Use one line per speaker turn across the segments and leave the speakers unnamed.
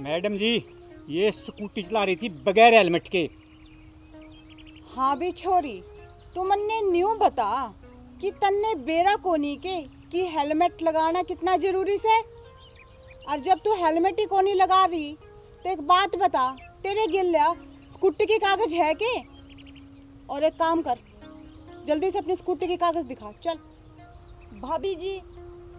Madam जी, ये scooty चला रही थी बगैर हेलमेट के।
हाँ भी छोरी, तू मन्ने न्यू बता कि तन्ने बेरा कोनी के कि हेलमेट लगाना कितना जरूरी से। और जब तू हेलमेट ही कोनी लगा रही तो एक बात बता, तेरे गिल्ला स्कूटी के कागज है के? और एक काम कर, जल्दी से अपनी स्कूटी के कागज दिखा, चल।
भाभी जी,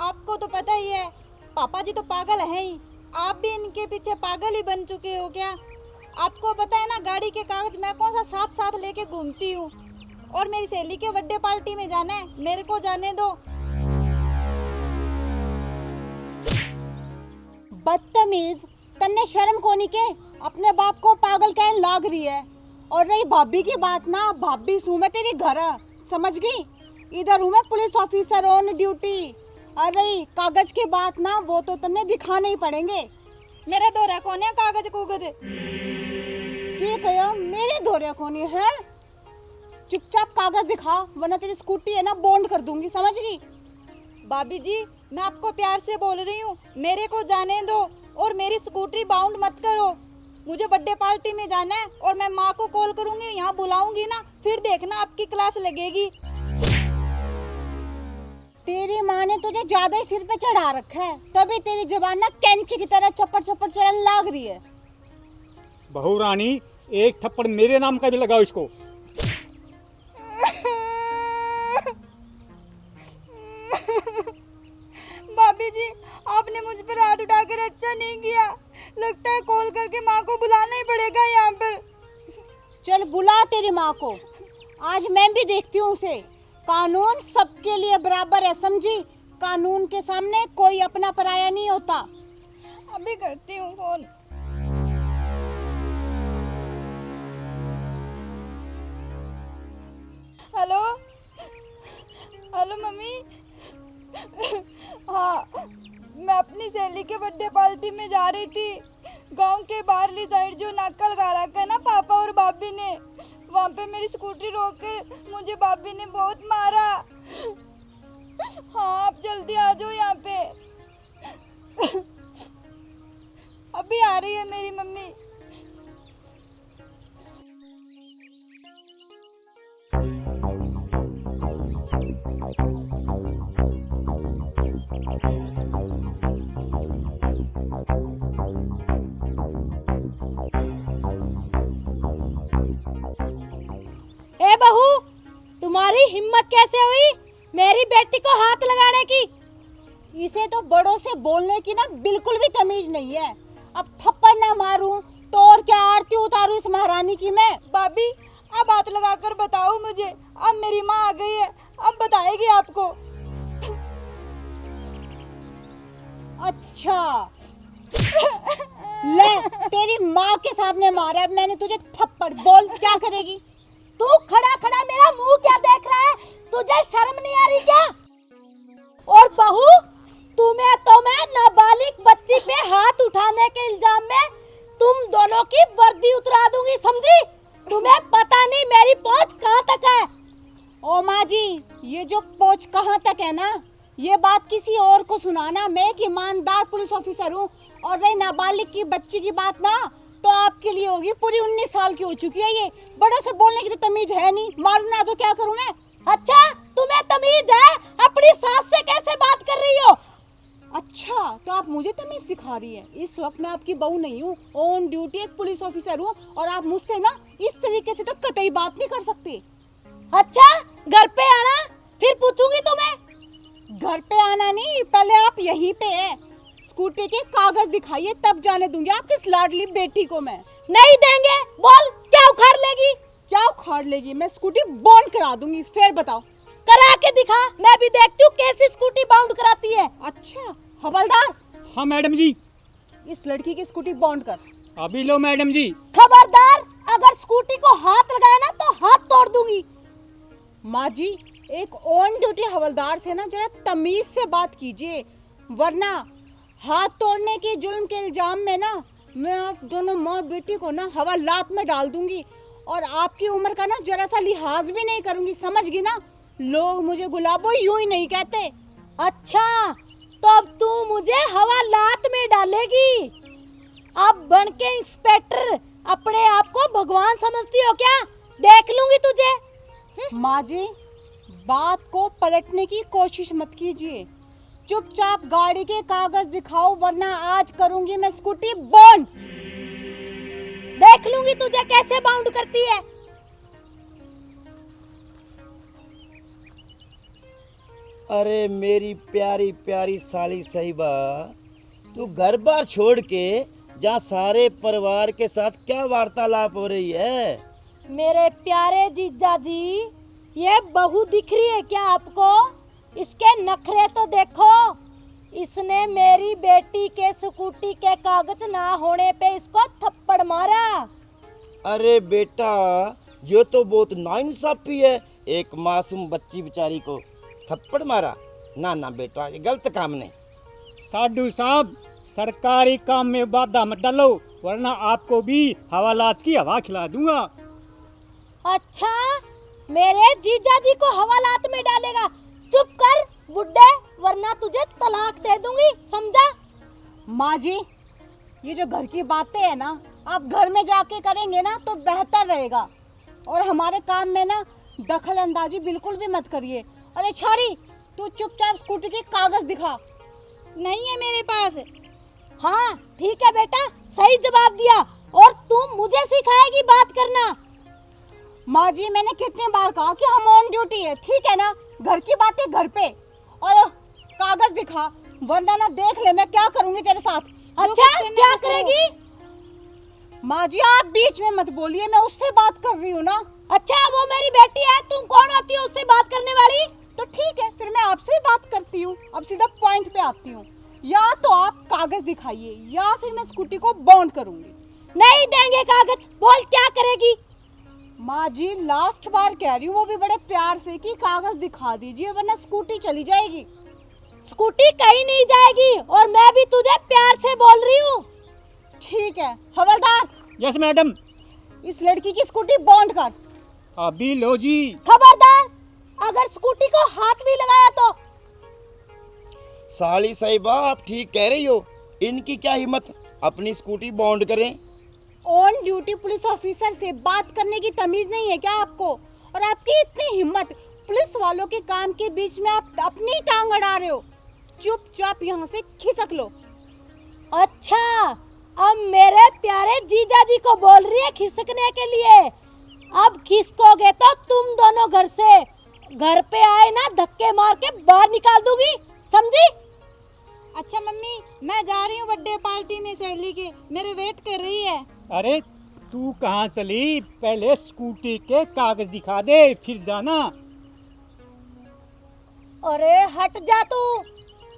आपको तो पता ही है, पापा जी तो पागल हैं ही। आप भी इनके पीछे पागल ही बन चुके हो क्या? आपको पता है ना, गाड़ी के कागज मैं कौन सा साथ साथ लेके घूमती हूँ। और मेरी सहेली के बर्थडे पार्टी में जाना है, मेरे को जाने दो।
बदतमीज, तन्ने शर्म कोनी के अपने बाप को पागल कहने लाग रही है। और रही भाभी की बात ना, भाभी सू मैं तेरी घर, समझ गई? इधर हूँ मैं पुलिस ऑफिसर ऑन ड्यूटी। और रही कागज की बात ना, वो तो तन्ने दिखाने ही पड़ेंगे।
मेरे दो कौन है कागज कुगज?
ठीक है, मेरे दौरे कोनी है। चुपचाप कागज दिखा, वरना तेरी स्कूटी है ना बॉन्ड कर दूंगी, समझ गई?
भाभी जी, मैं आपको प्यार से बोल रही हूँ, मेरे को जाने दो और मेरी स्कूटरी बाउंड मत करो। मुझे बर्थडे पार्टी में जाना है और मैं माँ को कॉल करूंगी, यहाँ बुलाऊंगी ना, फिर देखना आपकी क्लास लगेगी।
तेरी माँ ने तुझे ज्यादा ही सिर पे चढ़ा रखा है, तभी तेरी जबान ना कैंची की तरह चप्पड़ चप्पड़ चलने लाग रही है।
बहू रानी, एक थप्पड़ मेरे नाम का भी लगाओ इसको।
भाभी जी, आपने मुझ पर हाथ उठाकर अच्छा नहीं किया। लगता है कॉल करके माँ को बुलाना ही पड़ेगा यहाँ पर।
चल बुला तेरी माँ को, आज मैं भी देखती हूँ उसे। कानून सबके लिए बराबर है, समझी? कानून के सामने कोई अपना पराया नहीं होता।
अभी करती हूँ फोन। Hello hello mummy. हाँ, मैं अपनी सहेली के बर्थडे पार्टी में जा रही थी। गांव के बाहरली साइड जो नाका लगा रखा है ना पापा और भाभी ने, वहाँ पे मेरी स्कूटी रोककर मुझे भाभी ने बहुत मारा। हाँ, आप जल्दी आ जाओ यहाँ पे। अभी आ रही है मेरी मम्मी।
ए बहू, तुम्हारी हिम्मत कैसे हुई मेरी बेटी को हाथ लगाने की?
इसे तो बड़ों से बोलने की ना बिल्कुल भी तमीज नहीं है। अब थप्पड़ ना मारूं तो और क्या आरती उतारूं इस महारानी की मैं?
भाभी, अब हाथ लगाकर बताओ मुझे। अब मेरी माँ आ गई है, अब बताएगी आपको।
अच्छा ले, तेरी माँ के सामने मारा है मैंने तुझे थप्पड़, बोल क्या करेगी?
तू खड़ा खड़ा मेरा मुंह क्या देख रहा है? तुझे शर्म नहीं आ रही क्या? और बहू, तुम्हें तो मैं नाबालिग बच्ची पे हाथ उठाने के इल्जाम में तुम दोनों की वर्दी उतरा दूंगी, समझी? तुम्हें पता नहीं मेरी पहुंच कहाँ तक है।
ओ माँ जी, ये जो पहुंच कहाँ तक है ना, ये बात किसी और को सुनाना। मैं एक ईमानदार पुलिस ऑफिसर हूँ। और रही नाबालिग की बच्ची की बात ना, तो आपके लिए होगी, पूरी 19 साल की हो चुकी है ये। बड़ों से बोलने की तो तमीज है नहीं, मालूम ना तो क्या करूँ मैं?
अच्छा, तुम्हें तमीज है? अपनी सास से कैसे बात कर रही हो?
अच्छा, तो आप मुझे तमीज सिखा रही है? इस वक्त मैं आपकी बहू नहीं हूँ, ऑन ड्यूटी एक पुलिस ऑफिसर हूँ। और आप मुझसे ना इस तरीके से तो कतई बात नहीं कर सकते।
अच्छा, घर पे आना, फिर पूछूंगी तुम्हें।
घर पे आना नहीं, पहले आप यहीं पे है। स्कूटी के कागज दिखाइए, तब जाने दूंगी आपकी इस लाडली बेटी को मैं।
नहीं देंगे, बोल क्या उखाड़ लेगी?
क्या उखाड़ लेगी? मैं स्कूटी बॉन्ड करा दूंगी, फिर बताओ।
करा के दिखा, मैं भी देखती हूँ कैसी स्कूटी बाउंड कराती है।
अच्छा हवलदार,
हाँ मैडम जी।
इस लड़की की स्कूटी बॉन्ड कर।
अभी लो मैडम जी।
खबरदार, अगर स्कूटी को हाथ लगाया ना तो हाथ तोड़ दूंगी।
माँ जी, एक ऑन ड्यूटी हवलदार से ना जरा तमीज से बात कीजिए, वरना हाथ तोड़ने के जुल्म के इल्जाम में ना मैं आप दोनों माँ बेटी को ना हवालात में डाल दूंगी। और आपकी उम्र का ना जरा सा लिहाज भी नहीं करूंगी, समझ गई ना? लोग मुझे गुलाबो यूं ही नहीं कहते।
अच्छा, तो अब तू मुझे हवालात में डालेगी? आप बन के इंस्पेक्टर अपने आप को भगवान समझती हो क्या? देख लूंगी तुझे।
माँ जी, बात को पलटने की कोशिश मत कीजिए। चुपचाप गाड़ी के कागज दिखाओ, वरना आज करूंगी मैं स्कूटी बंद।
देख लूंगी तुझे कैसे बाउंड करती है।
अरे मेरी प्यारी प्यारी साली साहिबा, तू घर बार छोड़ के जहाँ सारे परिवार के साथ क्या वार्तालाप हो रही है?
मेरे प्यारे जीजा जी, ये बहू दिख रही है क्या आपको? इसके नखरे तो देखो। इसने मेरी बेटी के स्कूटी के कागज ना होने पे इसको थप्पड़ मारा।
अरे बेटा, ये तो बहुत नाइंसाफी है, एक मासूम बच्ची बेचारी को थप्पड़ मारा। ना ना बेटा, ये गलत काम नहीं।
साधु साहब, सरकारी काम में बाधा मत डालो, वरना आपको भी हवालात की हवा खिला दूंगा।
अच्छा, मेरे जीजा जी को हवालात में डालेगा? चुप कर बुड्ढे, वरना तुझे तलाक दे दूंगी, समझा?
माँ जी, ये जो घर की बातें है ना, आप घर में जाके करेंगे ना तो बेहतर रहेगा। और हमारे काम में ना दखल अंदाजी बिल्कुल भी मत करिए। अरे छोरी, तू चुपचाप स्कूटी के कागज दिखा।
नहीं है मेरे पास।
हाँ ठीक है बेटा, सही जवाब दिया। और तुम मुझे सिखाएगी बात करना?
माँ जी, मैंने कितनी बार कहा कि हम ऑन ड्यूटी है, ठीक है ना? घर की बातें घर पे, और कागज दिखा, वरना ना देख ले मैं क्या करूंगी तेरे साथ।
अच्छा, क्या करेगी?
माँ जी, आप बीच में मत बोलिए, मैं उससे बात कर रही हूँ ना।
अच्छा, वो मेरी बेटी है, तुम कौन होती हो उससे बात करने वाली?
तो ठीक है, फिर मैं आपसे बात करती हूँ। अब सीधा पॉइंट पे आती हूँ। या तो आप कागज दिखाइए, या फिर मैं स्कूटी को बॉन्ड करूंगी।
नहीं देंगे कागज। बोल क्या करेगी?
माँ जी, लास्ट बार कह रही हूँ, वो भी बड़े प्यार से, कि कागज दिखा दीजिए, वरना स्कूटी चली जाएगी।
स्कूटी कहीं नहीं जाएगी, और मैं भी तुझे प्यार से बोल रही हूँ।
ठीक है हवलदार,
यस मैडम।
इस लड़की की स्कूटी बॉन्ड कर।
अभी लो जी।
खबरदार, अगर स्कूटी को हाथ भी लगाया तो।
साली साहिबा, आप ठीक कह रही हो। इनकी क्या हिम्मत, अपनी स्कूटी बॉन्ड करें।
ऑन ड्यूटी पुलिस ऑफिसर से बात करने की तमीज नहीं है क्या आपको? और आपकी इतनी हिम्मत, पुलिस वालों के काम के बीच में आप अपनी टांग अड़ा रहे हो। चुपचाप यहाँ से खिसक लो।
अच्छा, अब मेरे प्यारे जीजा जी को बोल रही है खिसकने के लिए। अब खिसकोगे तो तुम दोनों घर से, घर पे आए ना धक्के मार के बाहर निकाल दूंगी, समझी?
अच्छा मम्मी, मैं जा रही हूँ बर्थडे पार्टी में सहेली के, मेरे वेट कर रही है।
अरे तू कहाँ चली? पहले स्कूटी के कागज दिखा दे, फिर जाना।
अरे हट जा तू,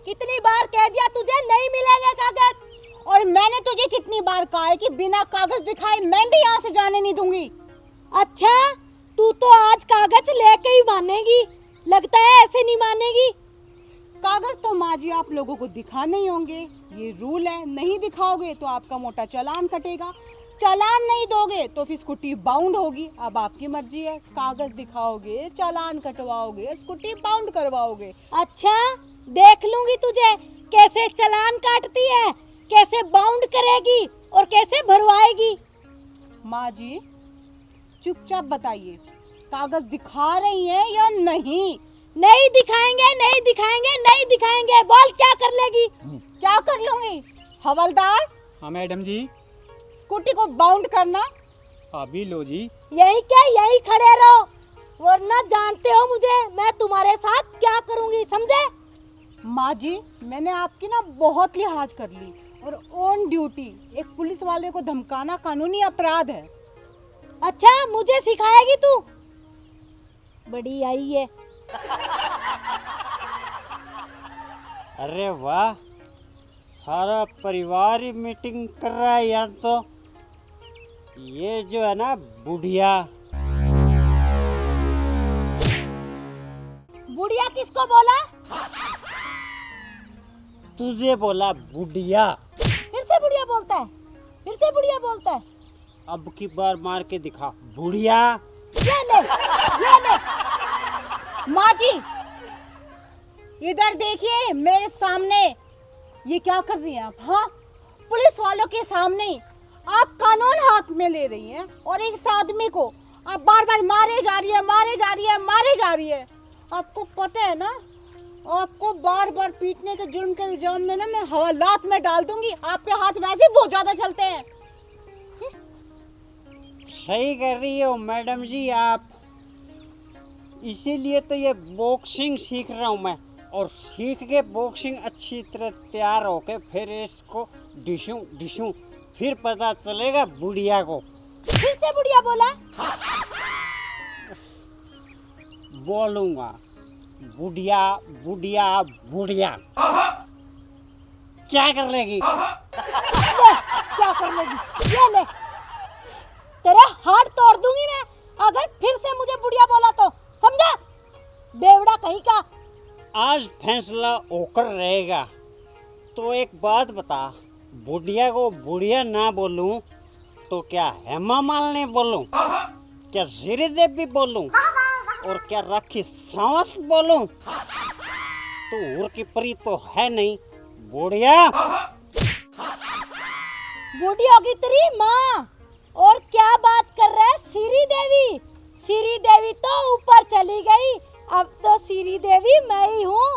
कितनी बार कह दिया तुझे नहीं मिलेगा कागज।
और मैंने तुझे कितनी बार कहा है कि बिना कागज दिखाए मैं भी यहाँ से जाने नहीं दूंगी।
अच्छा, तू तो आज कागज लेके ही मानेगी, लगता है ऐसे नहीं मानेगी।
कागज तो माँ जी आप लोगों को दिखाने ही होंगे, ये रूल है। नहीं दिखाओगे तो आपका मोटा चालान कटेगा, चालान नहीं दोगे तो फिर स्कूटी बाउंड होगी। अब आपकी मर्जी है, कागज दिखाओगे, चालान कटवाओगे, स्कूटी बाउंड करवाओगे।
अच्छा, देख लूंगी तुझे कैसे चालान काटती है, कैसे बाउंड करेगी और कैसे भरवाएगी।
माँ जी, चुपचाप बताइए, कागज दिखा रही हैं या नहीं?
नहीं दिखाएंगे, नहीं दिखाएंगे, नहीं दिखाएंगे। बोल क्या कर लेगी?
क्या कर लूंगी? हवलदार,
हाँ मैडम जी।
स्कूटी को बाउंड करना।
अभी लो जी।
यही क्या, यही खड़े रहो, वरना जानते हो मुझे, मैं तुम्हारे साथ क्या करूंगी, समझे?
माँ जी, मैंने आपकी ना बहुत लिहाज कर ली, और ऑन ड्यूटी एक पुलिस वाले को धमकाना कानूनी अपराध है।
अच्छा, मुझे सिखाएगी तू? बड़ी आई है।
अरे वाह, सारा परिवार ही मीटिंग कर रहा है यहाँ तो। ये जो है ना बुढ़िया।
बुढ़िया किसको बोला?
तुझे बोला बुढ़िया।
फिर से बुढ़िया बोलता है, फिर से बुढ़िया बोलता है।
अब की बार मार के दिखा, बुढ़िया।
ये ले, ये ले।
माँ जी, इधर देखिए मेरे सामने, ये क्या कर रही हैं आप? हाँ, पुलिस वालों के सामने ही आप कानून हाथ में ले रही हैं और एक आदमी को आप बार बार मारे जा रही है, मारे जा रही है, मारे जा रही है। आपको पता है ना, आपको बार बार पीटने के जुर्म के इल्जाम में ना मैं हवालात में डाल दूंगी। आपके हाथ वैसे ही बहुत ज्यादा चलते हैं।
सही कर रही हो मैडम जी आप। इसीलिए तो ये बॉक्सिंग सीख रहा हूँ मैं, और सीख के बॉक्सिंग अच्छी तरह तैयार होके फिर इसको डिशूं फिर पता चलेगा बुढ़िया को।
फिर से बुढ़िया बोला?
बोलूंगा बुढ़िया बुढ़िया बुढ़िया। क्या कर लेगी?
ले, क्या कर लेगी? ये ले, तेरे हाथ तोड़ दूंगी मैं अगर फिर से मुझे बुढ़िया बोला तो, समझा? बेवड़ा कहीं का।
आज फैसला होकर रहेगा। तो एक बात बता, बुढ़िया को बुढ़िया ना बोलूं तो क्या हेमा मालिनी बोलूं, क्या श्री देवी बोलूं, और क्या राखी सावंत बोलूं? तो उर की परी तो है नहीं, बुढ़िया।
बूढ़ी होगी तेरी माँ। और क्या बात कर रहा है श्री देवी? श्री देवी तो ऊपर चली गई, अब तो श्री देवी मैं ही हूँ।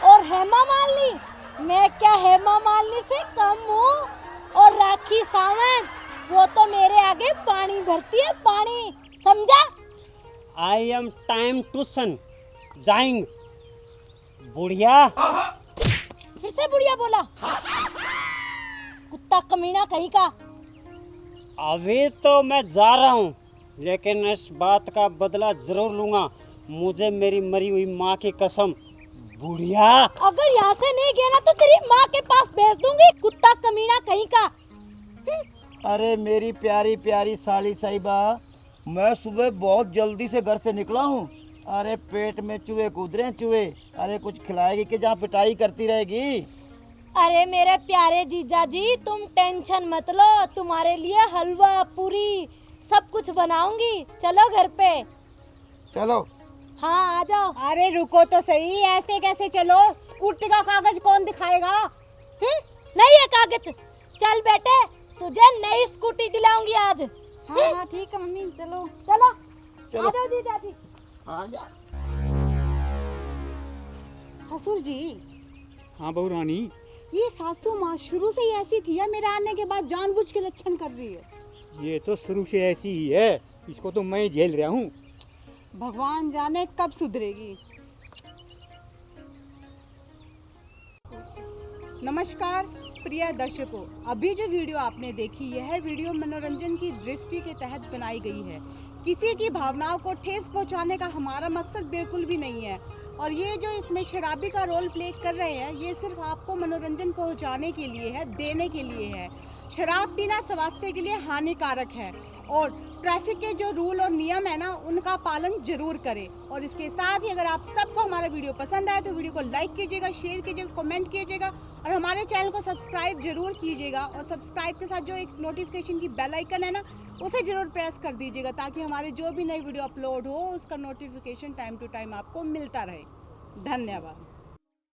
और हेमा मालिनी, मैं क्या हेमा मालिनी से कम हूँ? और राखी सावंत, वो तो मेरे आगे पानी भरती है, पानी, समझा?
आई एम टाइम टू सन जाइंग बुढ़िया।
फिर से बुढ़िया बोला? कुत्ता कमीना कहीं का।
अभी तो मैं जा रहा हूँ, लेकिन इस बात का बदला जरूर लूंगा। मुझे मेरी मरी हुई माँ की कसम, बुढ़िया।
अगर यहाँ से नहीं गया ना तो तेरी माँ के पास भेज दूंगी, कुत्ता कमीना कहीं का।
अरे मेरी प्यारी प्यारी साली साहिबा, मैं सुबह बहुत जल्दी से घर से निकला हूँ। अरे पेट में चूहे कूद रहे हैं, चूहे। अरे कुछ खिलाएगी कि जहाँ पिटाई करती रहेगी?
अरे मेरे प्यारे जीजा जी, तुम टेंशन मत लो, तुम्हारे लिए हलवा पूरी सब कुछ बनाऊंगी। चलो घर पे।
चलो।
हाँ आ जाओ।
अरे रुको तो सही, ऐसे कैसे चलो? स्कूटी का कागज कौन दिखाएगा?
नहीं है कागज। चल बेटे, तुझे नई स्कूटी दिलाऊंगी आज।
हाँ हाँ ठीक है मम्मी, चलो।
चलो
चलो।
आ जाओ जीजा जी।
आ जा।
ससुर जी,
हाँ बहू रानी,
ये सासू माँ शुरू से ही ऐसी थी या मेरे आने के बाद जानबूझ के लक्षण कर रही है?
ये तो शुरू से ऐसी ही है, इसको तो मैं झेल रहा हूँ।
भगवान जाने कब सुधरेगी। नमस्कार प्रिय दर्शकों, अभी जो वीडियो आपने देखी, यह वीडियो मनोरंजन की दृष्टि के तहत बनाई गई है। किसी की भावनाओं को ठेस पहुंचाने का हमारा मकसद बिल्कुल भी नहीं है। और ये जो इसमें शराबी का रोल प्ले कर रहे हैं, ये सिर्फ आपको मनोरंजन पहुंचाने के लिए है, देने के लिए है। शराब पीना स्वास्थ्य के लिए हानिकारक है और ट्रैफिक के जो रूल और नियम है ना, उनका पालन जरूर करें। और इसके साथ ही अगर आप सबको हमारा वीडियो पसंद आए तो वीडियो को लाइक कीजिएगा, शेयर कीजिएगा, कमेंट कीजिएगा और हमारे चैनल को सब्सक्राइब जरूर कीजिएगा। और सब्सक्राइब के साथ जो एक नोटिफिकेशन की बेल आइकन है ना, उसे जरूर प्रेस कर दीजिएगा, ताकि हमारे जो भी नई वीडियो अपलोड हो उसका नोटिफिकेशन टाइम टू टाइम आपको मिलता रहे। धन्यवाद।